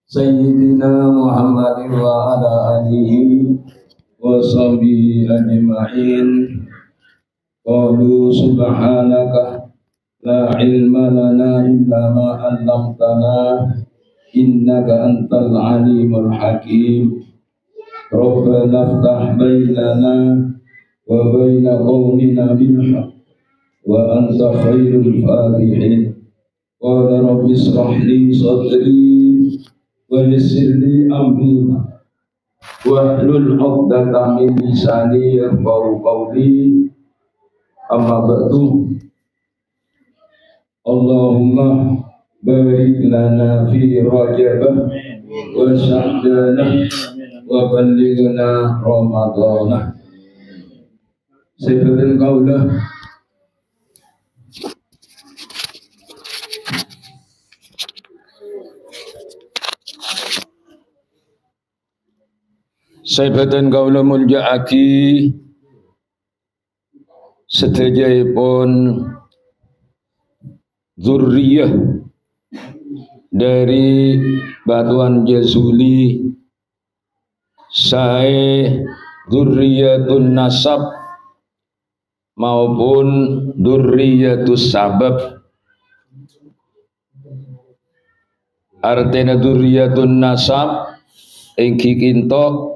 Sayyidina Muhammadin wa ala alihi wa sahbihi ajma'in. Qalu subhanaka la ilma lana illa ma 'allamtana innaka antal alimul hakim. Rabbana iftah bainana wa baina qaumina bil haqq wa anta khairul fatihin. Qala rabbi ishrah li sadri wa yassir li amri wahlul 'uqdatam min lisani yafqahu qawli. Amma ba'du. Allahumma barik lana fi Rajab wa Sya'ban wa ballighna Ramadan. Sebagian kaulah Saibatan kaula mulja'aki sedayapun zurriyah dari batuan Jazuli sae zurriyatun nasab maupun zurriyatus sabab. Artinya zurriyatun nasab ingki kinto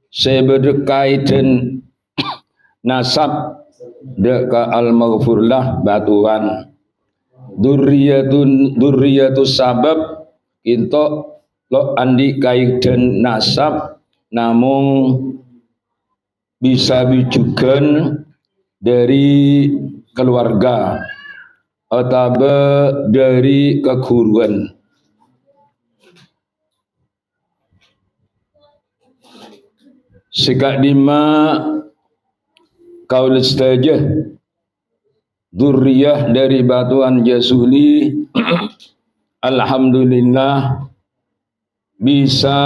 seberdekaiden nasab deka al-maghfurlah batuan durriyatus sabab kinto lo andi kaiden nasab namung bisa bijukan dari keluarga atau dari keguruan. Sikak dima kaul istajah dzurriyah dari batuan Jazuli alhamdulillah bisa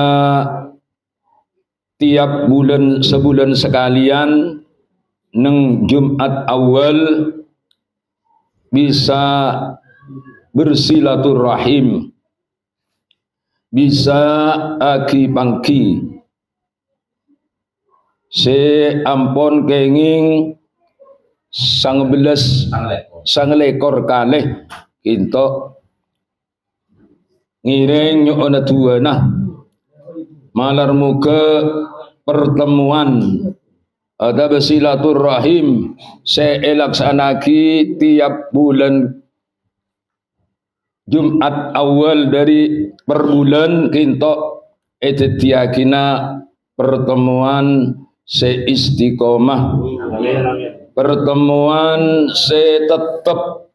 tiap bulan sebulan sekalian neng Jumat awal bisa bersilaturahim, bisa aki pangki se ampon kenging sanglekor kalih kinto ngireng nyuona tuana malar muka pertemuan ada bersilaturahim se elaksanaki tiap bulan Jumat awal dari per bulan kinto etetiakina pertemuan se istiqomah, pertemuan se tetap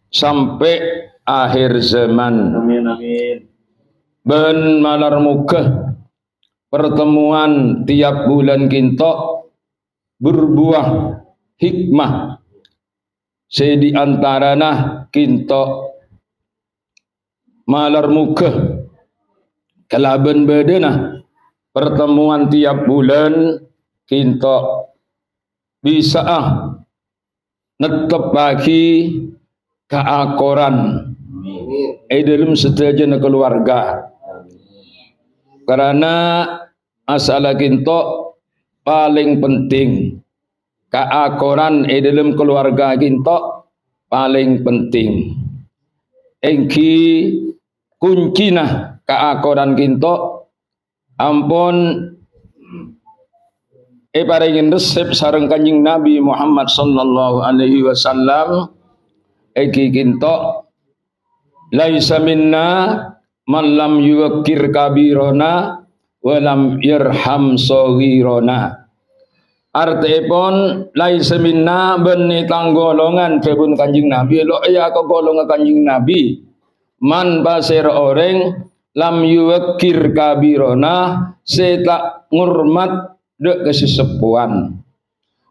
sampai akhir zaman. Ben malar muka pertemuan tiap bulan kinto berbuah hikmah. Se di antarana kinto malar muka kelaban bedena pertemuan tiap bulan kinto bisa netep lagi keakoran dalam sedaya keluarga. Karena masalah kinto paling penting keakoran dalam keluarga kinto paling penting. Engki kuncina keakoran kinto ampun paringin resep sareng Kanjeng Nabi Muhammad sallallahu alaihi wasallam iki kinto laisa minna man lam yuwakkir kabirona wa lam yarham saghirona. Artipun laisa minna beni tanggolongan kebun Kanjeng Nabi lo ya ko golongan Kanjeng Nabi man pasir orang lam yuwakir kabirona seta ngurmat de kesesepuan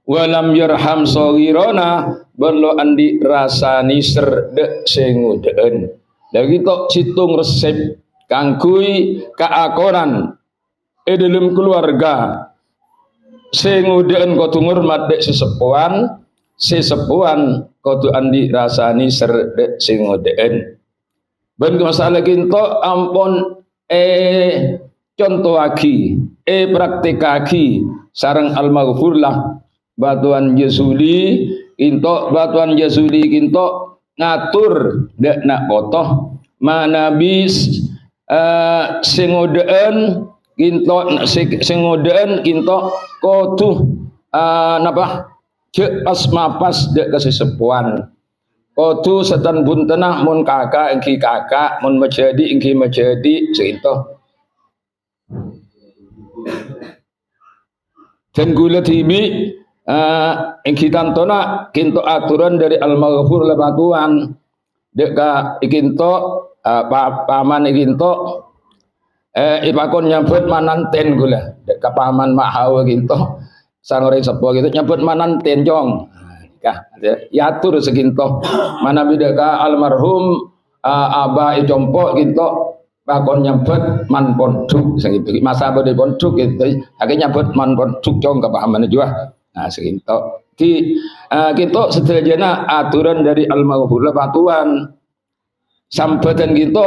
walam yarham saghirona berlo andi rasani ser de sengudeen lagi tok citung resep kangkui keakoran dalam keluarga sengudeen kotu ngurmat de sesepuan kotu andi rasani ser de sengudeen. Ben masalah kinto ampun contoh aki praktikaki sareng al-maghfur lah batuan Yesuli kinto batuan Yesuli kinto ngatur dek nak potoh manabis sing ngodeun kinto sing ngodeun kinto kotu napa cek pas mapas dek kesesepuan kotu setan buntenah mun kakak engki kakak mun menjadi engki menjadi cinta dan gula tibi engki tantona kinto aturan dari al-maghfur lebatuan deka ikinto paman ikinto ipakon nyambut mananten gula deka paman mahawa kinto sangoreng sepo gitu nyambut mananten jong yatur seginto mana bidaka almarhum aba icompo gitu bakon nyambut man ponduk segitu masa bade ponduk gitu akhirnya nyambut man ponduk jong kepahaman juga nah seginto ki gitu setelahnya aturan dari al-maghfur patuan sampetan gitu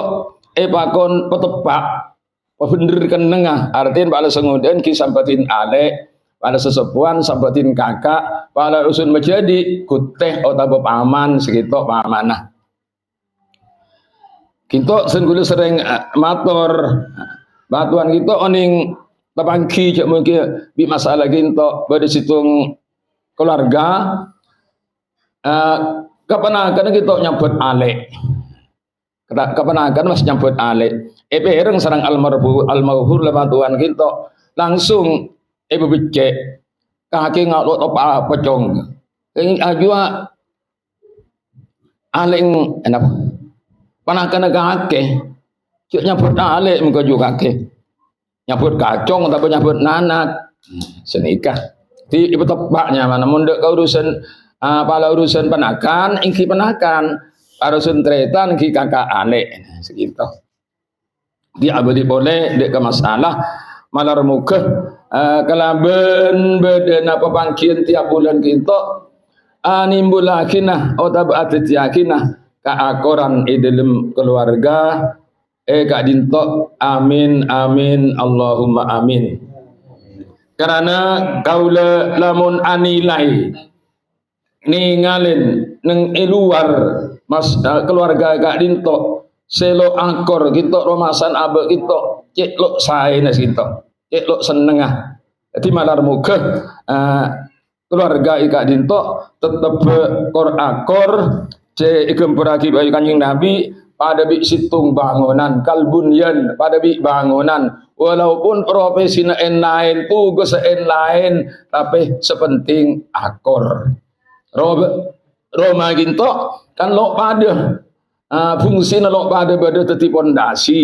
bakon petepak bener kenengah artinya bala sengoden ki sampetin ale pada sesepuan sahabatin kakak pada usun menjadi kuteh atau paman segitu pamanah kinto senggulu sering matur batuan gitu oning tapangki cak mungkin bi masalah kinto pada situng keluarga kapan gitu nyambut ale kapan mas nyambut ale pereng sarang al-maghfur batuan kinto langsung ibu becek kaki ngaluk apa pecong ini ajua aling enak panakan kaki cuk nyabut alik muka juga kaki nyabut kacong tapi nyabut nanak senikah di ibu tepaknya mana mundek ke urusan pala urusan penakan ingki penakan urusan tretan ingki kakak alik segitu dia abadi boleh dek ke masalah malar muka kalaben beden apa pangkian tiap bulan kita nimbul lakinah atau atit yakinah keakoran dalam keluarga kak dinto amin amin Allahumma amin karena kaula lamun anilai ningalin neng luar mas keluarga kak dinto selo akor kita romasan abe kita cek lo saenes kita lo senengah jadi malar muka keluarga ika dinto tetap kor akor ce ikempuraki bayi kanjeng Nabi pada bi situng bangunan kalbunyan pada bi bangunan walaupun profesi lain tugas lain tapi sepenting akor Roma ginto kan lo pada fungsi lo pada teti pondasi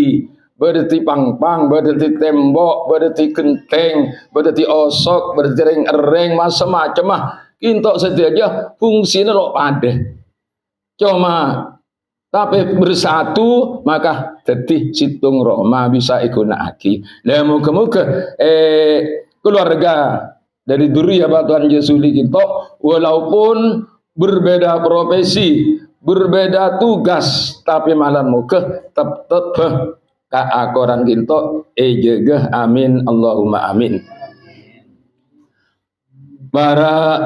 berarti pangpang, berarti tembok, berarti genteng, berarti osok, berarti ring-ring, macam-macam mah. Kintok saja fungsinya lo pada. Cuma tapi bersatu maka jadi situng Roma bisa igunakan. Lah muga-muga keluarga dari Duriyah Batuan Yesuli kita walaupun berbeda profesi, berbeda tugas, tapi malam muga tetap keakoran kinto jegah amin Allahumma amin. Para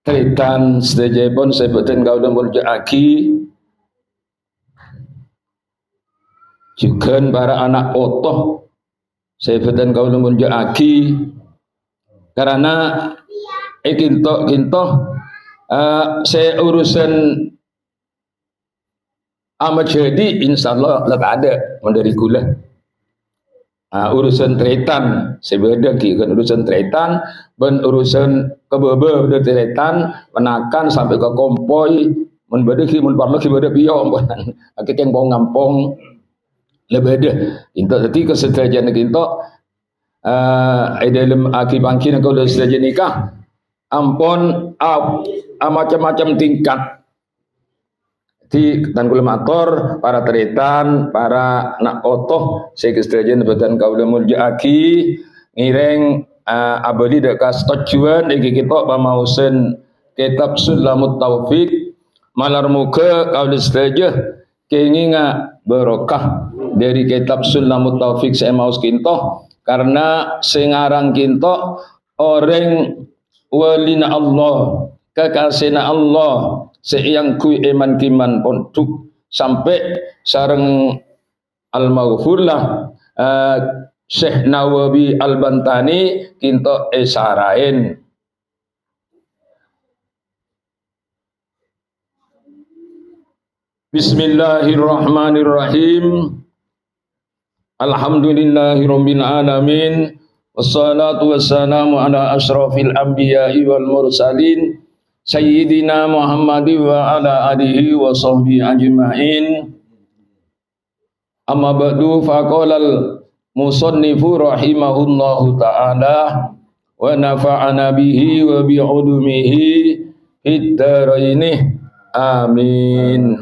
tritan sedejepun sebutin kaula muljaaki juga para anak otoh sebutin kaula muljaaki karena kinto saya urusan amat jadi insyaallah lebih ada dari gula urusan tretan sebeda kan urusan tretan ben urusan kebebe udah tretan menakan sampai ke kompoi mun bade ki mun parlo ki bade piyo mboten akeh keng bau ngampong lebih ada into dadi kesederajaan kinto dalam aki bangkin kau dah sedaja nikah ampun macam-macam tingkat di dan kulamator para teritan para nak otoh saya kesederajaan betan kau dah muljaaki ngireng abadi dekas tujuan iki kita pamausen kitab Sulamut Taufik malar muka kau dah sedaja kenginga barokah dari kitab Sulamut Taufik saya maus kinto karena sengarang kinto orang walina Allah kekasihna Allah seyang kui eman kiman ponduk sampai sareng al-maghfurlah Syekh Nawawi Al-Bantani kinto esarain. Bismillahirrahmanirrahim. Alhamdulillahirabbil alamin. Wassalatu wassalamu ala asyrafil anbiya'i wal mursalin sayyidina Muhammadin wa ala alihi wa sahbihi ajma'in. Amma ba'du faqalal musannifu rahimahullahu ta'ala wa nafa'ana bihi wa bi'ulumihi hiddaraini amin.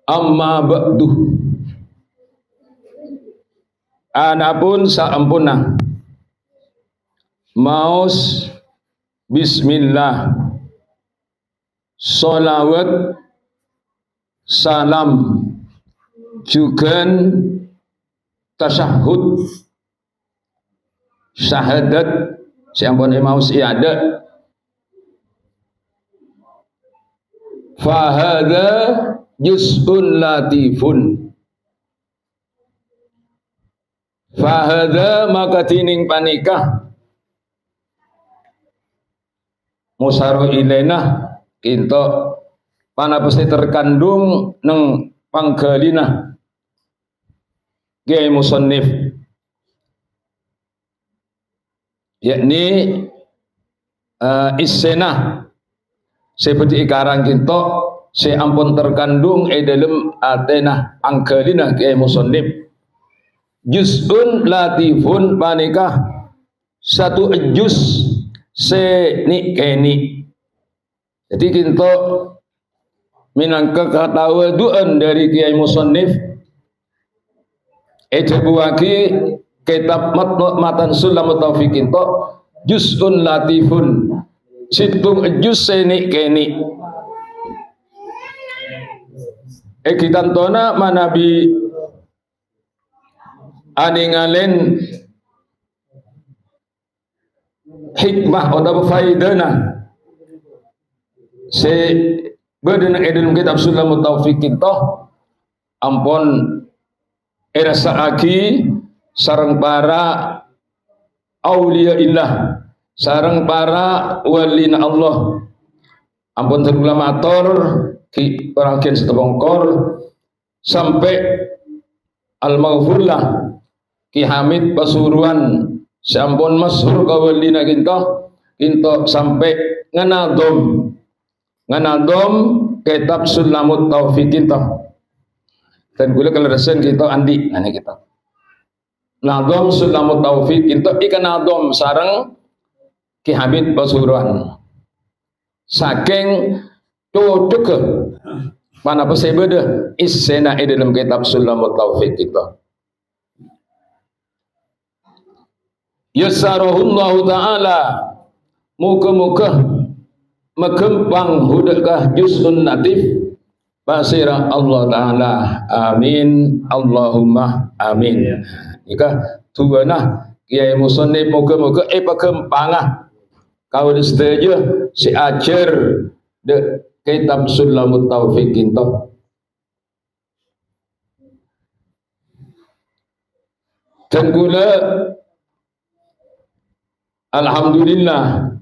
Amma ba'du anapun saampuna maus bismillah sholawat salam juga tasyahud syahadat siampun maus iada fahada juz'un latifun fahada maka tining panikah musaru ilaina kinto panapasti terkandung neng panggalina ge musannif yakni isena seperti ikarang kinto se ampun terkandung dalam atena angkalina ke musannif juz'un latifun panikah satu juz se ni keni jadi kinto minangka katawaduan dari kiai musannif ejabuaki kitab matan Sulamut Taufik kinto juz'un latifun situng juz se ni keni kitantona manabi aningalen hikmah atau faidana se badan dalam kitab Sulamut Taufik kinto ampun erasaaki sareng para aulia illah sareng para walina Allah ampun terulama matur ki perangkian setebongkor sampai al-maghfurlah Ki Hamid Pasuruan sampun masyhur kawalina kinto sampai nganadom kitab Sulamut Taufik kinto dan kula kelerasan kinto andi ane kita nadom Sulamut Taufik kinto ikan nadom sareng Ki Hamid Pasuruan saking cocok mana pesebeda isena dalam kitab Sulamut Taufik kita yassarahullahu ta'ala muka-muka mekempang hudakah juz'un natif basira Allah ta'ala amin Allahumma amin ika tuanah kiai musannif muka-muka pakempangah kau setuju si ajar de kitab Sulamut Taufik kinto dan gula alhamdulillah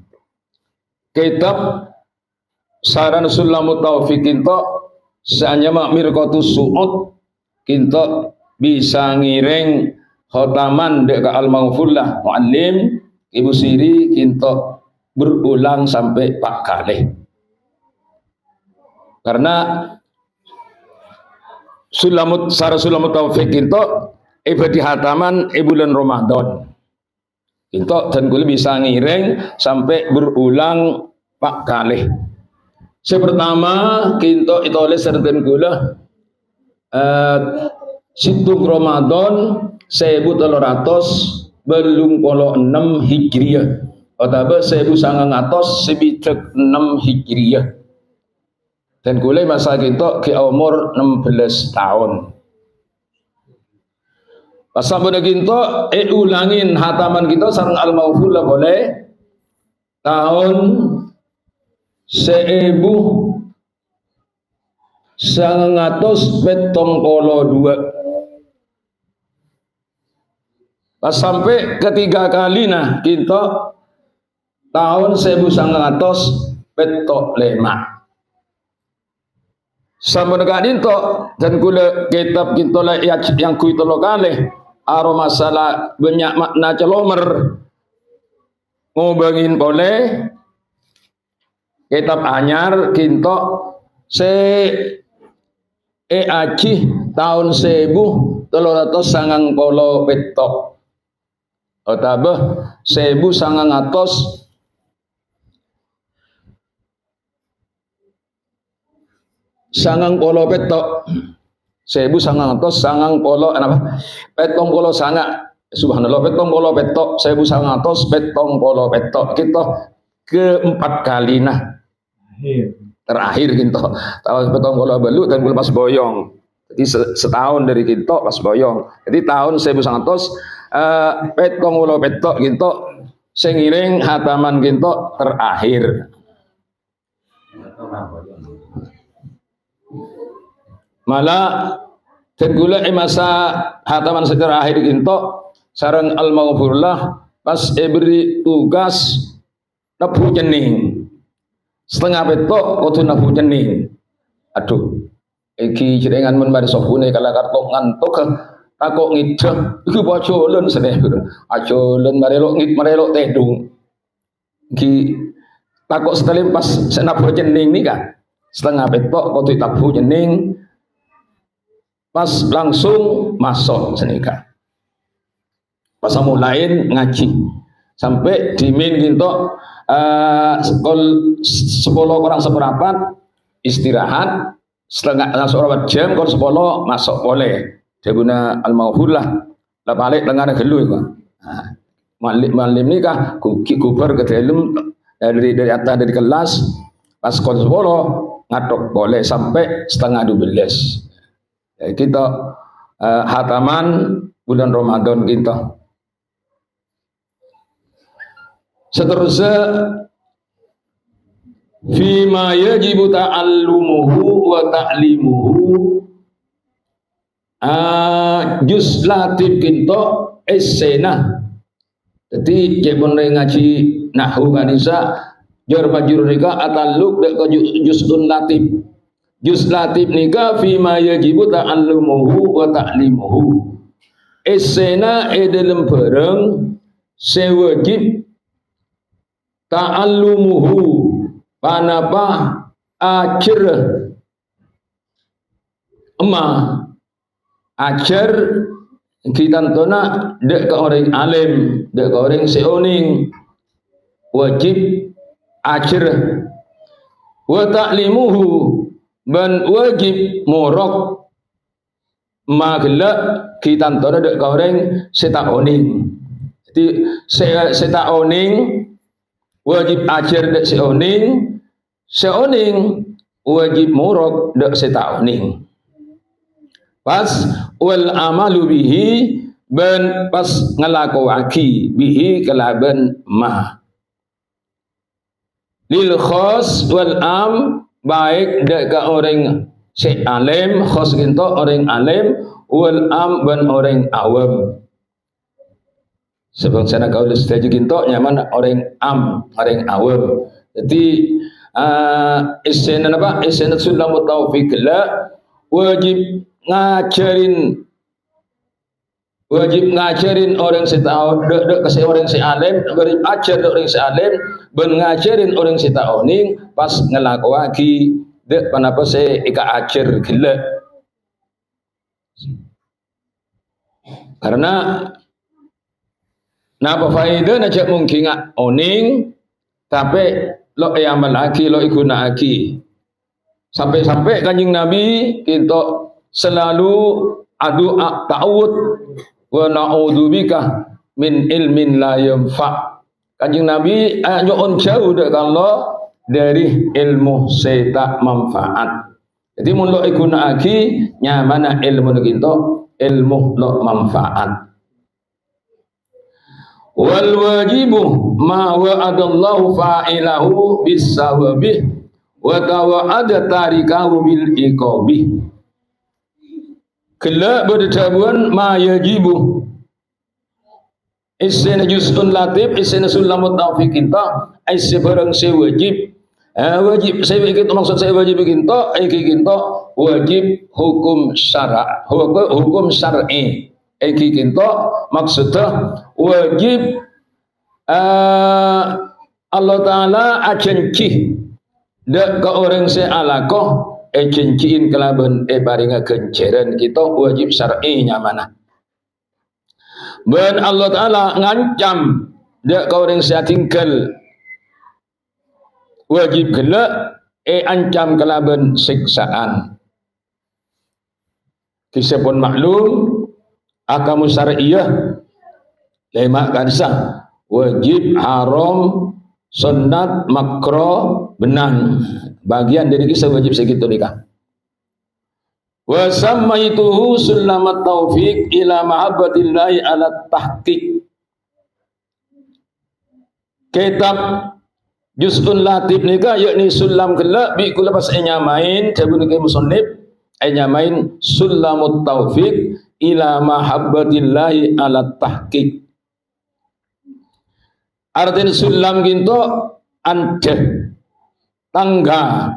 kitab saran Sulamut Taufik kinto saanya mirqatus su'ud kinto bisa ngiring khotaman dek al-maghfurlah muallim Ibu Siri kinto berulang sampai 4 kali karena Sulamut Taufik kinto ibadah hataman bulan Ramadan kinto dan kula bisa ngiring sampai berulang 4 kali. Pertama kinto itulis serten kula situng Ramadan 1326 Hijriah atau 1906 Hijriah. Dan kule masa kita ke umur 16 tahun. Pas sampun kita ulangin hataman kita sareng Al-Mawfullah boleh tahun 1972. Pas sampai ketiga kali nah kita tahun 1975. Sampun kadinto dan kula kitab kita yang kuito lokale aro masalah banyak makna celomer ngobengin boleh kitab anyar kinto aji tahun 1390 petok otabah 1900 sangang polo petok 1900 sangang polo apa petong polo sanga subhanallah petong polo petok 1900 petong polo petok kita keempat kali nah terakhir kita tahun petong polo belu dan pas boyong jadi setahun dari kita pas boyong jadi tahun 1900 petong polo petok kita sengiring hataman kita terakhir malah tegula masa hataman terakhir kinto sareng Al-Mawfullah pas beri tugas nabu jening setengah petok waktu nabu jening aduh iki jenengan men mari sopune kala kartok ngantuk takok ngideh iku bojolen seneh ajolen marelok tedung iki takok setelim pas nabu jening nika setengah petok waktu nabu jening pas langsung masuk senika pas mulai ngaji sampai dimin ginto 10 orang seperempat istirahat setengah seorang jam kalau 10 masuk boleh jabuna Al-Mawfullah lah balik lengan gelu itu malim nikah kubar ke dalam dari atas dari kelas pas kon 10 ngadok boleh sampai setengah 12 kita hataman bulan Ramadan kita. Seterusnya fima yajibu ta'allumuhu wa ta'limuhu juz latif kita esena. Jadi jepun ngaji nahwu kanisa jar majrur nika atalluk dek juzun latif. Juz latif nika fima yajibu ta'allumuhu wa ta'limuhu. Esena dalam barang sewajib ta'allumuhu panapa ajar ajar kita tona dek ke orang alim dek ke orang seoning wajib ajar wa ta'limuhu ban wajib murok magla kita tona dek goreng setaoning jadi setaoning wajib ajar dek seoning wajib murok dek setaoning pas wal amalu bihi ban pas ngelakowaki bihi kelaban ma lil khas wal am baik dek ke orang si alim khas gitu orang alim wal am ban orang awam sebab sana kau setuju gitu nyaman orang am orang awam jadi isyarat apa isyarat sudah mutawfiq la wajib ngajarin orang setahun dek ke orang si alim beri ajar orang si alim ben ngajarin orang setahun pas ngelakowaki dek panapa saya ika ajar gila karena napa faedah najak mungkin oning tapi lo amal lagi lo iguna lagi sampai Kanjeng Nabi kita selalu adu ta'awud wa na'udzubika min ilmin la yanfa. Kanjeng Nabi nyuwun jauh dak Allah dari ilmu setak manfaat. Jadi mun lo gunakake nyamana ilmu kinto ilmu lo manfaat. Wal wajibu ma wa'adallahu fa'ilahu bis-sawabi wa tawa'ada tarikahu bil iqabi. Kala berdabuan ma yajibu isena juz'un latif isena sulamut taufiq kita ise barang se wajib wajib saya kita maksud saya wajib kita kita wajib hukum syara hukum syar'i kita maksudnya wajib Allah Ta'ala ajanci dak ke orang se alakoh ajanciin kelaban baringa kenceran kita wajib syar'i nyamana. Ben Allah Ta'ala ngancam dak ka orang sia tinggal wajib gelak ancam kelaban siksaan. Kisah pun maklum akamu syar'iyah lima kansah wajib, haram, sunnat, makruh, benang. Bagian dari kisah wajib segitu nikah. Wa sammaituhu sulamat taufiq ila mahabbatillahi ala tahqiq. Kitab juz'un latif nika yakni sulam kelak bi kula pas nyamain jabun ke musannif nyamain sulamut taufiq ila mahabbatillahi ala tahqiq. Artinya sulam ginto ante tangga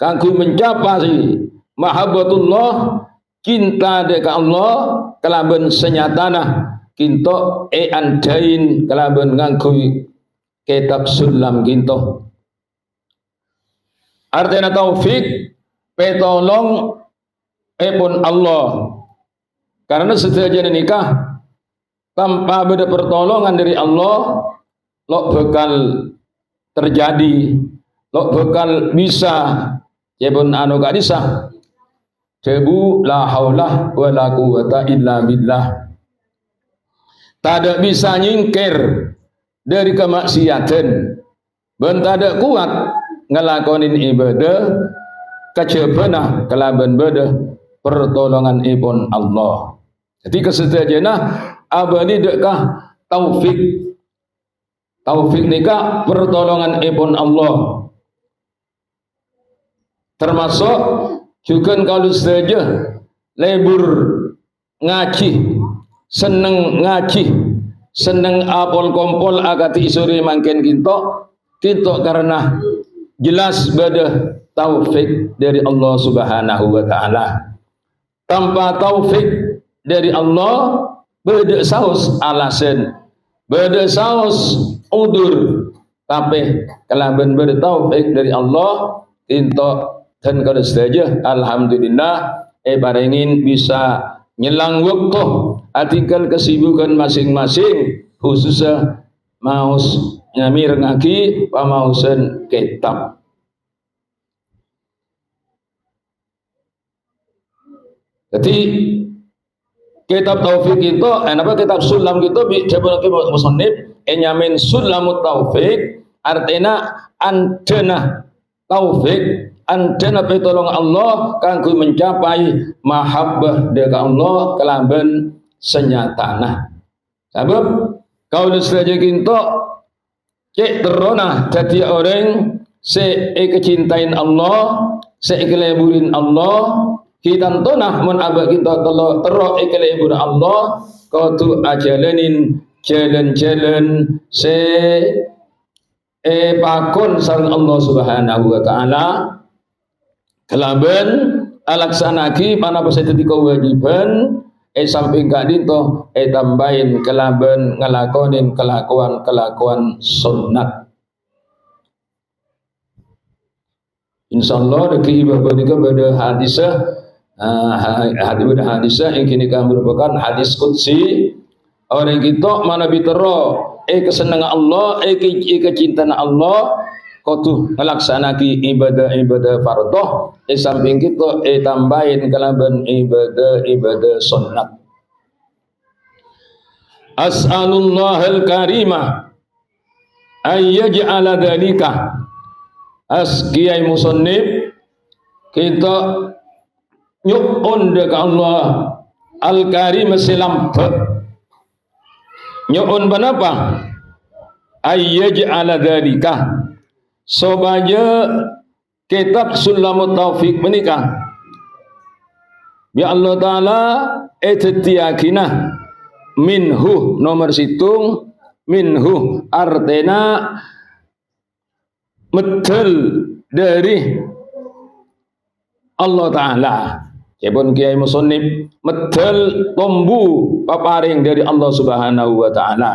kanggo mencapai mahabbatullah cinta deka Allah kelaban senyatana kinto andain kelaban nganggo kitab sulam kinto. Artinya taufik petolong pun Allah karena setuju nikah tanpa ada pertolongan dari Allah lo bakal terjadi lo bakal bisa ya pun anu gak bisa debu la haula wala quwata illa billah. Tak bisa nyingkir dari kemaksiatan ben tak kuat ngelakonin ibadah kejabana kelaban badah pertolongan ibun Allah. Jadi kesedajanah abadi dekah taufik nikah pertolongan ibun Allah. Termasuk juga kalau saja lebur ngaji, seneng ngaji, seneng apol kompol agati isuri mangken kinto karena jelas pada taufik dari Allah Subhanahu wa Ta'ala. Tanpa taufik dari Allah beda saus alasan, beda saus udur, tapi kelaban beda taufik dari Allah kinto. Dan kalau saja alhamdulillah barengin bisa nyelang waktu artikel kesibukan masing-masing khususnya maus nyamir ngaki pamausan kitab. Jadi kitab taufik itu apa kitab sulam gitu jabal ke musannif nyamin sulamut taufik artinya antena taufik antena pitolong Allah kanggo mencapai mahabbah deka Allah kelaban senyatana. Sebab kau saja kinto cek terona jadi orang se kecintain Allah, se keleburin Allah, kita tonah mun abah kita tero keleburin Allah, kau tu ajalanin jalan-jalan se pakon sareng Allah Subhanahu wa Ta'ala. Kelaban alaksanaki mana pasai tadi kewajiban samping kadinto tambahin kelaban ngelakonin kelakuan sunnat. Insyaallah deki ibadah nika pada hadisah yang kini kami merupakan hadis qudsi orang kita mana bitero kesenangan Allah kecintaan Allah kotu ngelaksanaki ibadah fardhu samping kita tambahin kelaban ibadah sunnat. as'alullahal karima ayyaj'ala dzalika. Kiai musannif kita nyuun dekat Allah al-karim selampat nyuun benapa ayyaj'ala dzalika supaya kitab Sulamut Taufik menikah ya Allah Ta'ala etetiakina minhu nomor situng minhu artena medel dari Allah Ta'ala. Kepun Kiai musannif medel tombu paparing dari Allah Subhanahu wa Ta'ala.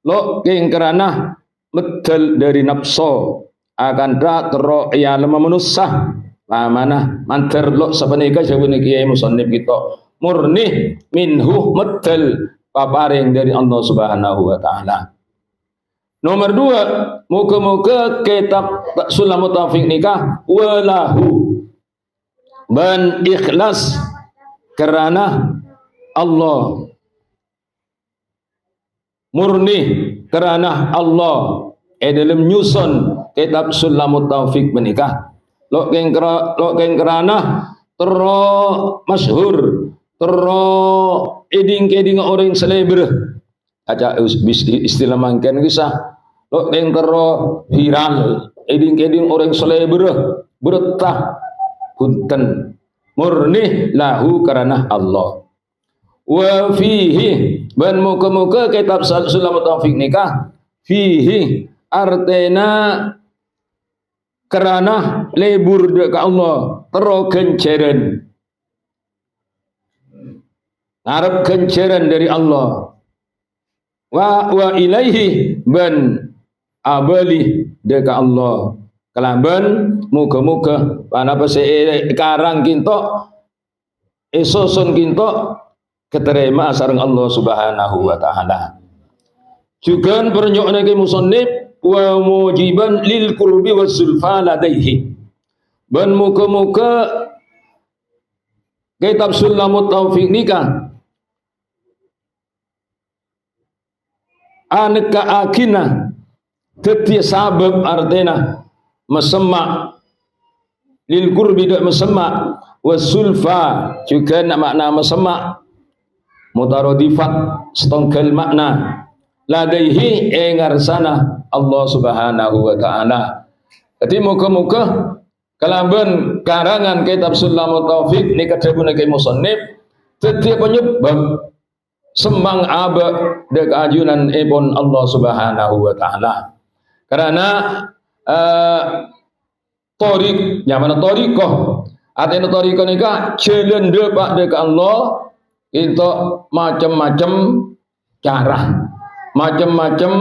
Lo king kerana medel dari nafsu akan dak tero ya lemah manusia mana manter lo sabenika sabune Kiai musannif kita murni minhu medel paparing dari Allah Subhanahu wa Ta'ala. Nomor 2, muka-muka kitab Sulamut Taufik nikah walahu ban ikhlas kerana Allah, murni kerana Allah dalam nyusun kitab Sulamut Taufik menikah lo keng kerana tero masyhur tero eding-eding orang selebriti aja istilah mangken kisah lo yang tero viral eding-eding orang selebriti bertah punten murni lahu karena Allah wa fihi ban muka-muka kitab Sulamut Taufik nikah fihi artena karena lebur dekat Allah tero kenceren ngarep kenceren dari Allah wa ilaihi ban abali dekat Allah kelaban muka-muka panapa sekarang kinto esoson kinto keterima sareng Allah Subhanahu wa Ta'ala. Juga pernyokna ke musannif wa mujiban lil qurbi was zulfa ladaihi ban muka-muka kitab Sulamut Taufik nikah aneka akina tetia sabab artena mesemak lil qurbi dak mesemak wasulfa juga nak makna mesemak mutaradifat setongkel makna ladaihi ngarsana Allah Subhanahu wa Ta'ala. Jadi muka-muka kalaban karangan kitab Sulamut Taufik nikah dapun ke musannif tetia penyebab sembang aba dek ajunan ibn Allah Subhanahu wa Ta'ala karena torik nyaman torikoh artinya torikoh nikah jalan depak dek Allah itu macam-macam cara macam-macam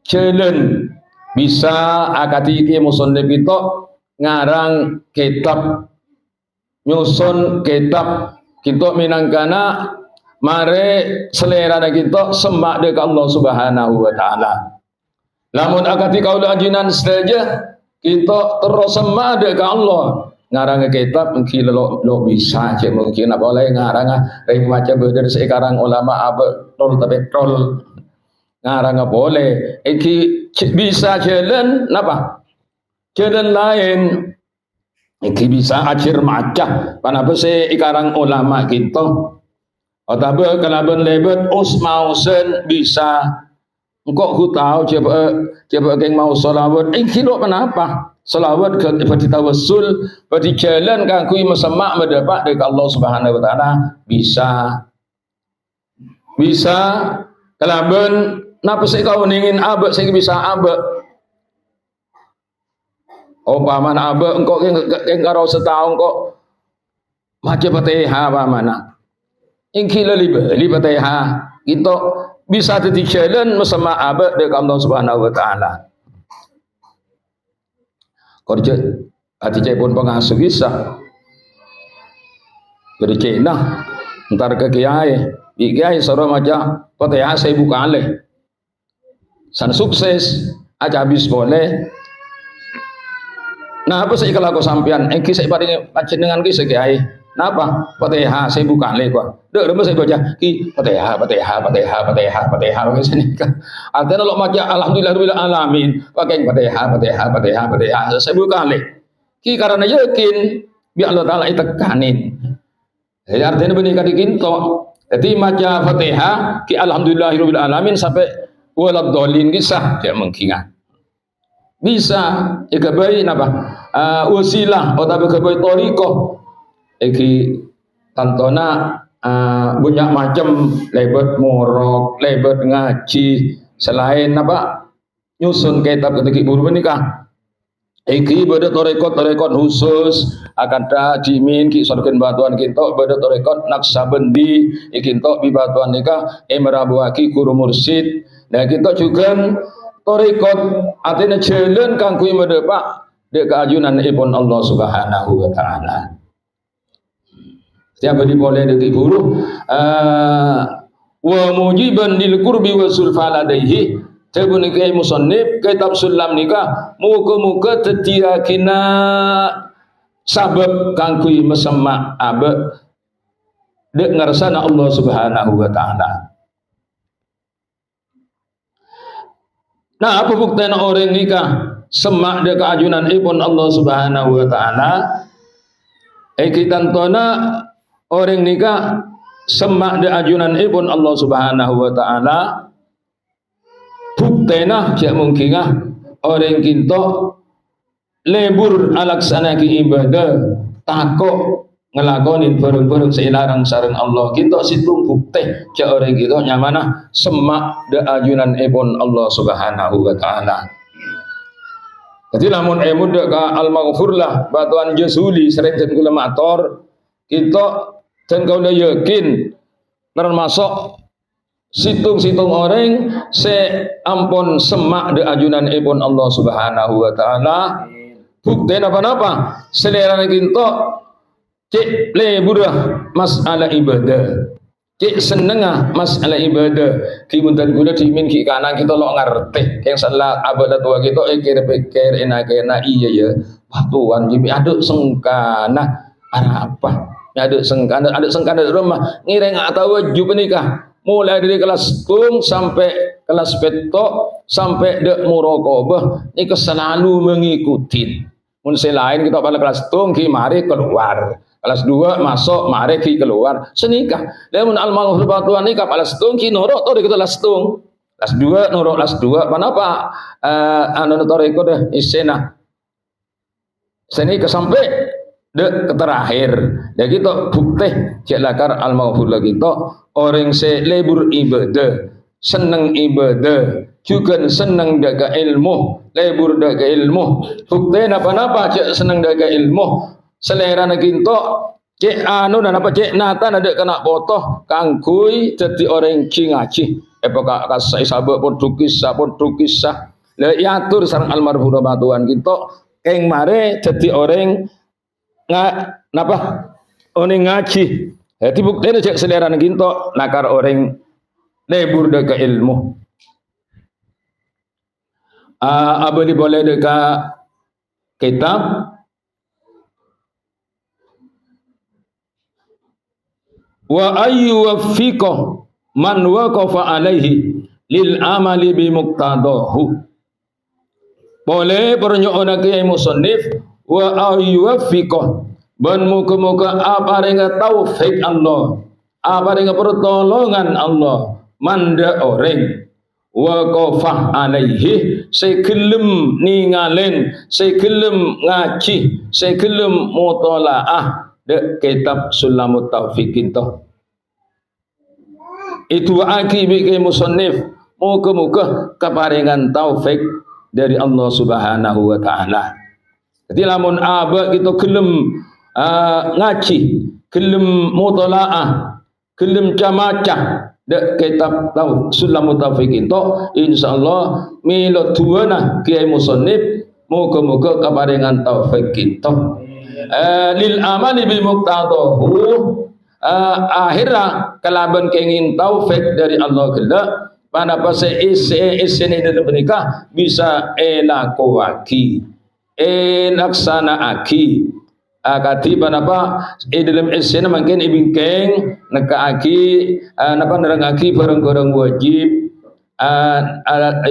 jalan bisa akati ke musannif itu ngarang kitab nyusun kitab kita minangkana mare selera kita semak dekat Allah Subhanahu wa Ta'ala. Lamun akati kaula ajinan saja kita terus semak dekat Allah. Ngarang kitab mungkin lo bisa je mungkin apa boleh ngarang dari macam beder sekarang ulama apa tol tapi tol ngarang boleh. Iki bisa jalan napa? Jalan lain. Iki bisa ajar macam. Panapa sekarang ulama kita Otabe kalaban lebet mausen bisa engkau ku tahu coba geng mau selawat kilo kenapa selawat ke bagi tawassul bagi jalan kangkui mesemak mendapat dari Allah Subhanahu wa Ta'ala bisa kalaban napa sih kau ingin abek sih bisa abek paman abek engkau geng karo setahun kok macam PTH pamana ingki libat itu bisa jadi jalan bersama abad dengan Allah Subhanahu wa Ta'ala. Kerja hati saya pun pengasuh bisa beri cina ntar ke kiai soro macam PTH saya buka alih san sukses aja habis boleh. Nah apa sih kalau aku sampean engki saya paling panjenengan ki kiai Napa? Fatihah saya buka le kok. Dek saya baca ki Fatihah pakai sini kan. Artinya kalau baca alhamdulillahirabbil alamin pakai Fatihah. Saya buka le. Ki karena yakin biar Allah taala itekanin. Jadi artinya benih kadikin to. Jadi baca Fatihah ki alhamdulillahirabbil alamin sampai waladhdallin kisah dia mengingat. Bisa ikabai napa? Wasilah atau ikabai thariqah. Iki tantona banyak macam lebat morok, lebat ngaji, selain apa nyusun kitab ketika buru menikah. Iki beda torekot khusus akan ada jimin ki sorgen batuan kita beda torekot naksabendi iki tok bi batuan nikah emrabuaki guru mursid. Nah kita juga torekot artinya jalan kang kuwi medepak dek keajunan ibn Allah Subhanahu wa taala. Setiap beri boleh detik guru wa mujiban lil qurbi wa sulfa ladaihi tabun kai musannif kitab sulam nikah muga-muga tetiakina sabab kangkui mesemak abe dek ngarsana Allah Subhanahu wa taala. Nah, apa bukti orang nikah semak dek keajunan ibn Allah Subhanahu wa taala? Kita tona orang nikah semak de ajunan ibn Allah Subhanahu wa taala buktena jak mungkinah orang kinto lebur alaksanaki ibadah takok ngelakonin bareng-bareng seilarang sareng Allah kinto situng bukti jak orang kinto nyamana semak de ajunan ibn Allah Subhanahu wa taala. Jadi lamun emud ka al-maghfur lah batuan jasuli sering kula matur kita dan kau yakin termasuk situng-situng orang ampun semak de ajunan ibn Allah Subhanahu wa taala bukti apa-apa selera kita cek leburah masalah ibadah cek senengah masalah ibadah kimuntan guna dimin ki kanan kita lo ngerti yang salah abad tua kita pikir enak iya ya batuan jibi aduk sengkana apa ada sengkana di rumah ngira nggak tahu wajib nikah mulai dari kelas tung sampai kelas petok sampai dek murokobah ini selalu mengikuti munse lain kita pada kelas tung ki mari keluar kelas 2 masuk mari ki keluar senikah lamun al-maghfur batuan nikah kelas tung ki norok to kita kelas tung kelas 2 norok kelas 2 kenapa anu toriko deh isena senikah sampai dek terakhir ya kita bukti cek lakar al-maghfur lagi to orang se lebur ibadah seneng ibadah juga seneng daga ilmu lebur daga ilmu bukti napa-napa cek seneng daga ilmu selera naginto cek anu dan apa cek natan ada kena botoh kangkui jadi orang ngaji epok kasai sabak pun kisah le yatur sareng almarhum batuan kita keng mare jadi orang napa orang ngaji jadi buktinya cek selera ginto nakar orang lebur deka ilmu abadi boleh deka kitab wa ayyu wafiqah man waqafa alaihi lil amali bi muqtadahu boleh pernyoona kiai musannif wa ayyuwaffiqah ban muga-muga aparenga taufik Allah aparenga pertolongan Allah manda orang wa qafah alaihi segelem ningalen segelem ngaji segelem mutalaah de kitab Sulamut Taufiqin toh itu akibi ke musannif muga-muga kaparingan taufik dari Allah Subhanahu wa taala. Jadi lamun aba kita gelem ngaji, gelem mutalaah, gelem camacah dek kitab Sulamut Taufiqin to insyaallah mila duwana kiai musannif muga-muga kaparingan taufik kita. Lil amali bil muqtadahu akhirnya kelaban kenging taufik dari Allah gelak pada pas isene dalam menikah bisa elakowaki elaksanaaki kati panapa dalam esena makin ibingkeng nakaaki napa nerangaki barang-barang wajib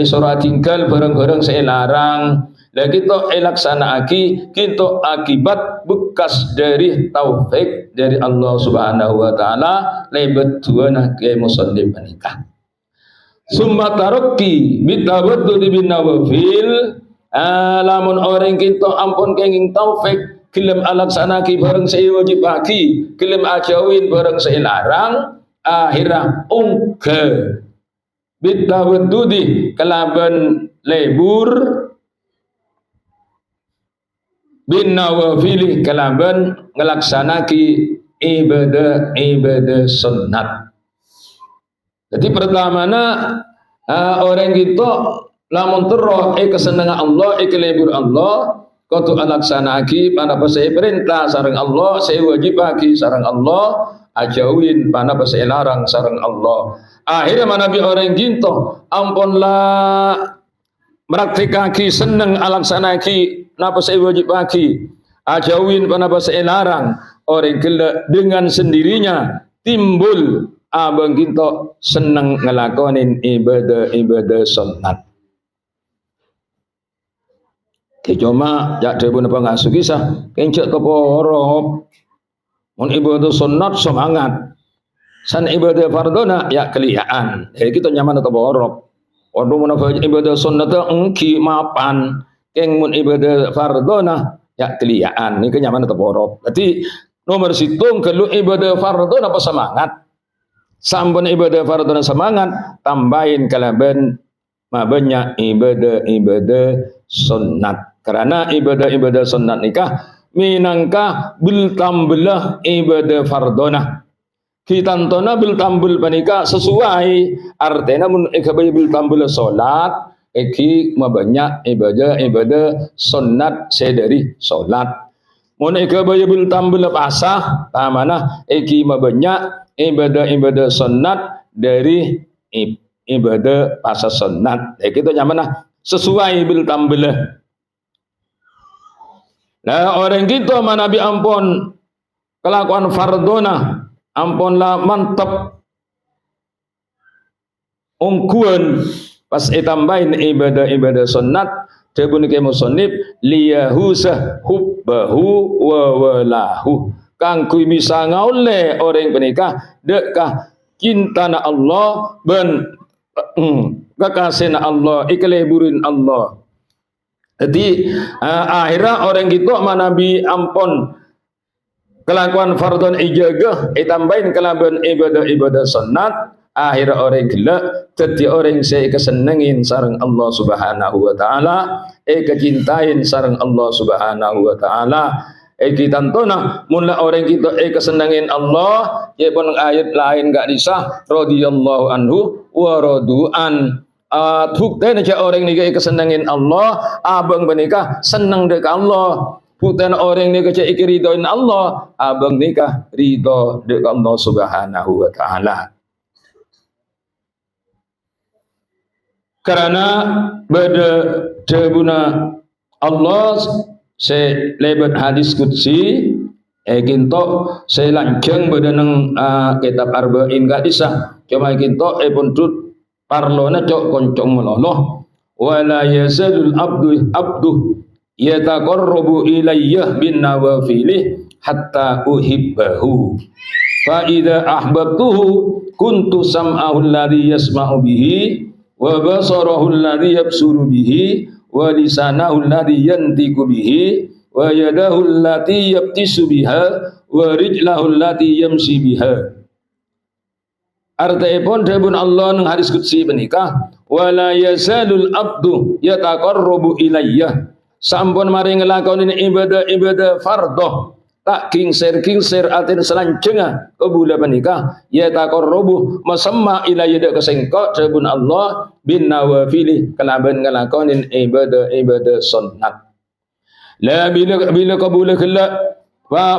surat tinggal barang-barang saya larang lagi kita laksanaaki kita akibat bekas dari taufik dari Allah Subhanahu wa taala lebet tuana ke musallin menikah summa tarokki bitawaddudi bin nawafil lamun orang kita ampun kenging taufik kelem alaksanaki bareng saya wajib aki kelem ajawin bareng saya larang akhirah ungke bitawaddudi kelaban lebur bin nawafili kelaban ngelaksanaki ibadah sunnat. Jadi pertama orang kita lamun terus kesenangan Allah kelebur Allah kudu alaksanaki panapa saya perintah sareng Allah saya wajib bagi sareng Allah ajauin panapa saya larang sareng Allah akhirnya manabi orang ginto ampunlah praktikaki seneng alaksanaki napa saya wajib bagi ajauin panapa saya larang orang gila dengan sendirinya timbul abang ginto seneng ngelakonin ibadah sunat. Cuma jak debun pangasuh kisah kencet keporop mun ibadah sunat semangat san ibadah fardona ya kelihatan jadi kita nyaman atau borok waduh mun ibadah sunat engki mapan keng mun ibadah fardona ya kelihatan ini kenyaman atau borok jadi nomor situng kalau ibadah fardona apa semangat sampun ibadah fardona semangat tambahin kalaban banyak ibadah sunat karena ibadah sunat nikah minangka bil tambelah ibadah fardona kita antona bil tambel panika sesuai artinya mun ikabai bil tambel salat iki mabanyak ibadah sunat sedari salat mun ikabai bil tambel pasah tamana iki mabanyak ibadah sunat dari ibadah pasah sunat kita nyamana sesuai bil tambelah. Nah orang kita manabi ampun kelakuan fardona ampunlah mantap ungkuan pas itambahin ibadah sunat debun ke musannif liyahusah hubbahu wa walahu kang kui bisa ngaule orang penikah dekah cintana Allah ben kekasihna Allah ikeleburin Allah. Jadi akhirnya orang gitu manabi ampun kelakuan fardhon ijagah tambahin kelaban ibadah sunat akhirnya orang gila jadi orang saya kesenengin sareng Allah Subhanahu wa taala kecintain sareng Allah Subhanahu wa taala kita tona mula orang kita kesenengin Allah ya pun ayat lain gak disah radhiyallahu anhu wa radu'an buktinya aja orang ni kesenengin Allah abang menikah seneng dek Allah buktinya orang ni kecek ridhoin Allah abang nikah ridho dek Allah Subhanahu wa taala karena beda debuna Allah se lebat hadis qudsi ginto se lanceng beda nang kitab arba'in gak disah cuma ginto pun parlona cok koncong meloloh wala yazalul abdu yataqarrabu ilayya bin nawafilih hatta uhibbahu fa idza ahbabtuhu kuntu sam'ahu alladhi yasma'u bihi wa basarahu alladhi yabsuru bihi wa lisanahu alladhi yantiqu bihi wa yadahu allati yabtisu biha wa rijlahu allati yamshi biha. Artiipun debun Allah nang hadis qudsi menikah wala yazalul abdu yataqarrabu ilayya sampun mari nglakoni ibadah fardhu tak kingser atin selancenga kebula menikah yataqarrabu masamma ilayya dak kesengkok debun Allah bin nawafili kalaban nglakoni ibadah sunnat la bila kabula kala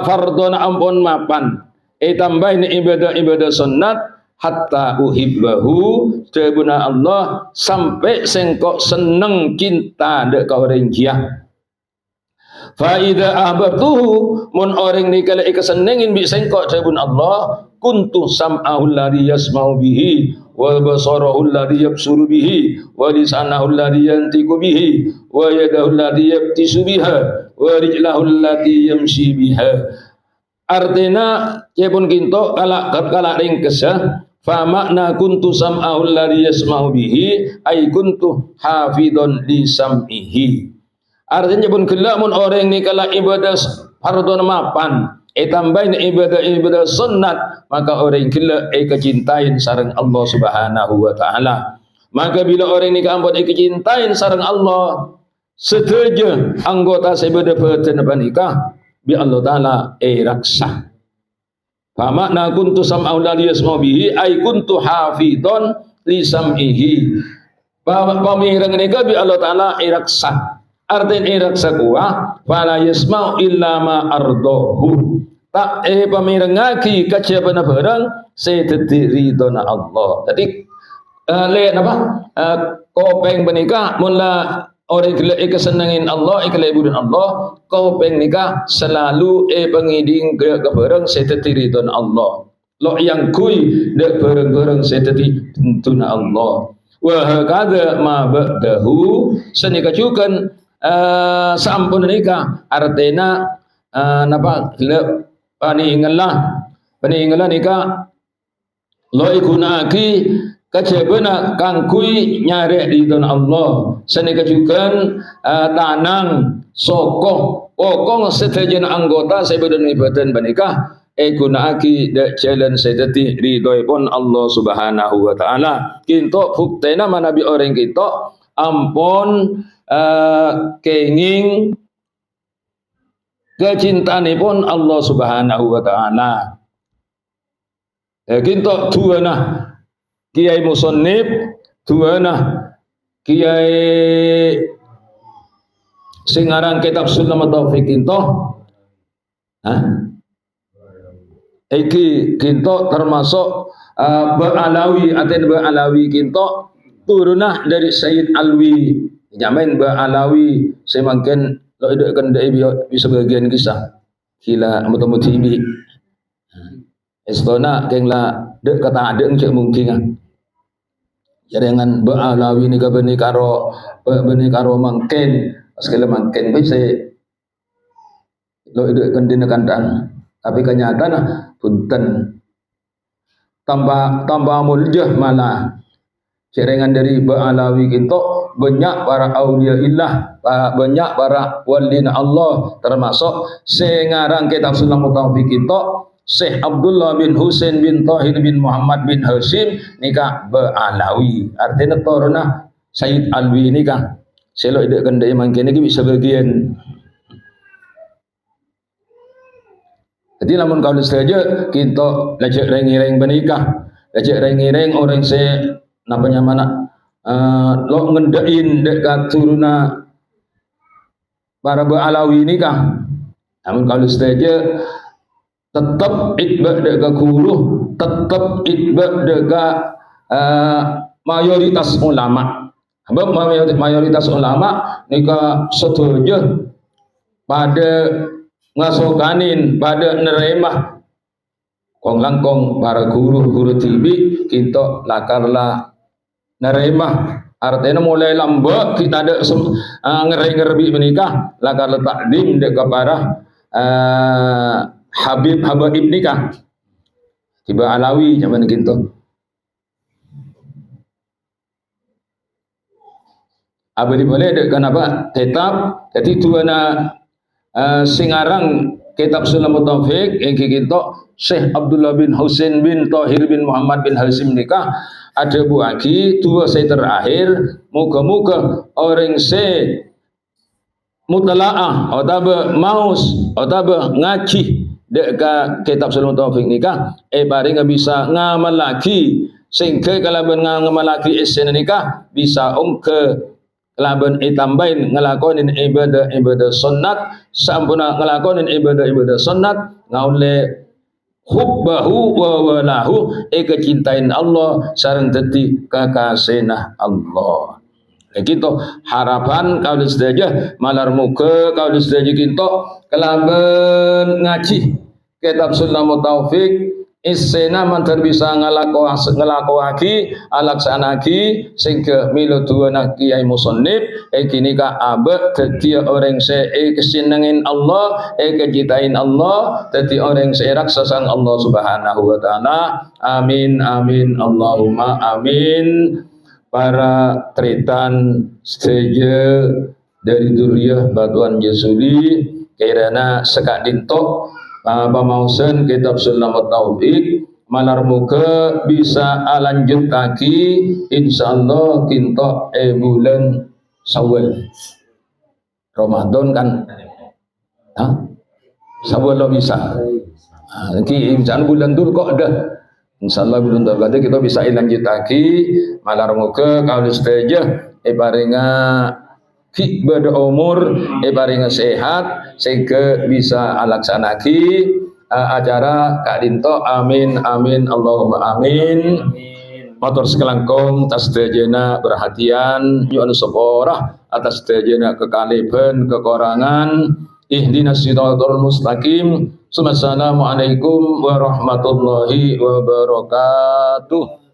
fardhun ampun mapan tambahin ibadah sunnat hatta uhibbahu debuna Allah sampai sengkok seneng cinta dek kau ringkiah Fa idza ahbabtuhu mun orang ni kala ikasenengin bi sengkok sabun Allah kuntu sam'ahu alladhi yasma'u bihi wa basarahu alladhi yabsuru bihi wa lisanahu alladhi yantiqu bihi wa yadahu alladhi yabtisu biha wa rijlahu allati yamshi biha. Artinya pun kinto kala ringkesah fa makna kuntu sam'ahu alladhi yasma'u bihi ay kuntu hafidhan li sam'ihi. Artinya pun kelak mun orang ni kala ibadah fardhu mapan tambahin ibadah sunnat maka orang kelak kecintain sareng Allah Subhanahu wa taala. Maka bila orang ni kampun kecintain sareng Allah setuju anggota ibadah perten nikah bi Allah taala raksa. Fa makna kuntu sam'ahu alladhi yasma'u bihi ay kuntu hafidhan li sam'ihi. Pamireng nikah bi Allah taala raksa. Artinya raksa kuah fala yasma'u illa ma ardahu. Tak pamirengaki kacabana barang seteti ridona Allah. Tadi lihat apa? Kopeng menikah mula orang kesenangin Allah, ikelebudun Allah. Kopeng nikah selalu pengiding ke barang seteti ridona Allah. Lo yang kui dek barang-barang seteti tentuna Allah. Wa hakadha ma ba'dahu senikajukan sampun nikah artinya napa paningalah nikah lo ikunaki kacebena kangkui nyare di ton Allah senikajukan tanang sokoh kokong setejen anggota sebadan ibadan banikah ikunaki dak jalan sedeti ridhoi pun Allah Subhanahu wa taala. Kinto buktena manabi orang kita ampun kenging kecintaan pun Allah Subhanahu wa taala. Kinto tuana kiai musannif, tuana kiai sing aran kitab Sulam Taufik kinto. Iki kinto termasuk Ba'alawi aten Ba'alawi kinto turunah dari Sayyid Alwi. Jamain Ba'alawi semakin lo itu kan dai bisa bagian kisah kila mutemu tibi estona kengla dek kata ada cek mungkin jaringan Ba'alawi ni ka beni karo mangken sekali mangken bisa lo itu kan dina kandang tapi kenyataan punten tambah muljah malah cerengan dari Ba'alawi kinto banyak para aulia illah, banyak para walina Allah termasuk sengarang kitab Sulam Taufik kinto Syekh Abdullah bin Husain bin Tahir bin Muhammad bin Hashim nikah Ba'alawi artinya toruna Sayyid Alwi nikah selo ide kendai mangkene iki bisa bagian. Jadi namun kalau saja kita lajak reng-reng menikah, lajak reng-reng orang se namanya mana lo ngendain dekat turuna para Ba'alawi nikah. Namun kalau saja tetap itba dekat guru, tetap itba dekat mayoritas ulama. Sebab mayoritas ulama nikah setuju pada ngasukanin pada neremah kong langkong para guru tibi kita lakarlah neremah artinya mulai lambak kita ada ngeri-ngerbi menikah lakar takdim dek para Habib nikah tiba Alawi zaman gitu abadi boleh dek kenapa tetap jadi tuana singarang kitab Sulam Taufik yang kita Syekh Abdullah bin Husain bin Tahir bin Muhammad bin Hashim nikah ada buaki tua saya terakhir muka-muka orang se mutalaah atau maus atau ngaji dekat kitab Sulam Taufik nikah baring bisa ngamal lagi sehingga kalau ngamal lagi esen nikah bisa ke laban tambahin ngelakonin ibadah sunnat sampuna ngelakonin ibadah sunnat ngaule hubbahu wa walahu kecintain Allah sareng dadi kekasihna Allah. Kita harapan kau sedaya malar muka kau sedaya kita kelaban ngaji kitab sunnah taufik isena mantar bisa ngelakowaki alaksanaki sehingga milo tuana kiai musannif kini ka abe dadi orang se kesenengin Allah kejitain Allah dadi orang se raksasan Allah subhanahu wa ta'ala. Amin amin Allahumma amin. Para tretan setuju dari Duriyah Batuan Yesudi kirana sekak dintok pamausan kitab sunnah taufik malar muka bisa lanjut lagi insyaallah kinto bulan Syawal Ramadan kan Syawal lo bisa lagi insyaallah bulan Dzul kok dah insyaallah bulan Dzul kita bisa lanjut lagi malar muka kalau setuju paringa pada umur paringa sehat sehingga bisa alaksanaki acara Kak Dinto. Amin amin Allahumma amin. Motor sekelangkong tas dejena perhatian yu anu seporah atas dejena kekaliban kekurangan ihdinas siratal mustaqim. Assalamualaikum warahmatullahi wabarakatuh.